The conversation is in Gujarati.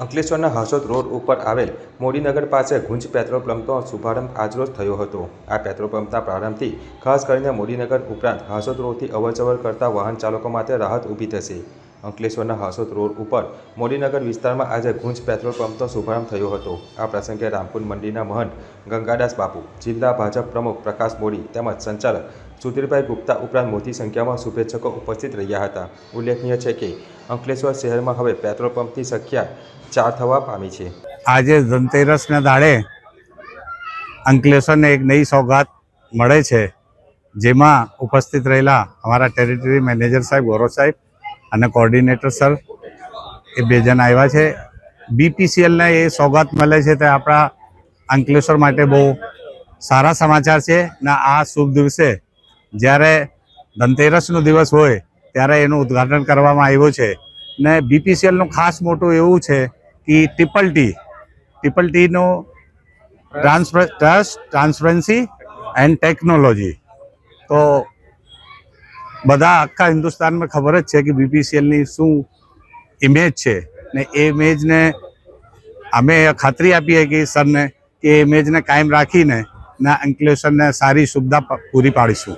અંકલેશ્વરના હાસોદ રોડ ઉપર આવેલ મોડીનગર પાસે ગુંજ પેટ્રોલ પંપનો શુભારંભ આજરોજ થયો હતો। આ પેટ્રોલ પંપના પ્રારંભથી ખાસ કરીને મોડીનગર ઉપરાંત હાસોદ રોડથી અવરજવર કરતા વાહન ચાલકો માટે રાહત ઊભી થશે। અંકલેશ્વરના હાસોદ રોડ ઉપર મોડીનગર વિસ્તારમાં આજે ગુંજ પેટ્રોલ પંપનો શુભારંભ થયો હતો। આ પ્રસંગે રામકુંડ મંડીના મહંત ગંગાદાસ બાપુ, જિલ્લા ભાજપ પ્રમુખ પ્રકાશ મોડી તેમજ સંચાલક સુધીરભાઈ ગુપ્તા ઉપરાંત મોટી સંખ્યામાં શુભેચ્છકો ઉપસ્થિત રહ્યા હતા। ઉલ્લેખનીય છે કે અંકલેશ્વર શહેરમાં હવે પેટ્રોલ પંપની સંખ્યા 4 થવા પામી છે। આજે ધનતેરસના દાડે અંકલેશ્વરને એક નઈ સોગાત મળે છે, જેમાં ઉપસ્થિત રહેલા અમારા ટેરિટરી મેનેજર સાહેબ ગૌરવ સાહેબ અને કોર્ડિનેટર સર એ બે જણ આવ્યા છે। બીપીસીએલને એ સોગાત મળે છે તે આપણા અંકલેશ્વર માટે બહુ સારા સમાચાર છે ને આ શુભ દિવસે જ્યારે ધનતેરસનો દિવસ હોય ત્યારે એનું ઉદ્ઘાટન કરવામાં આવ્યું છે ને બીપીસીએલનું ખાસ મોટું એવું છે કે ટ્રિપલ ટીનો ટ્રસ્ટ, ટ્રાન્સપરન્સી એન્ડ ટેકનોલોજી। તો બધા આખા હિન્દુસ્તાનમાં ખબર જ છે કે બીપીસીએલની શું ઇમેજ છે ને એ ઇમેજને અમે ખાતરી આપીએ કે સરને કે એ ઇમેજને કાયમ રાખીને અંકલેશ્વરને સારી સુવિધા પૂરી પાડીશું।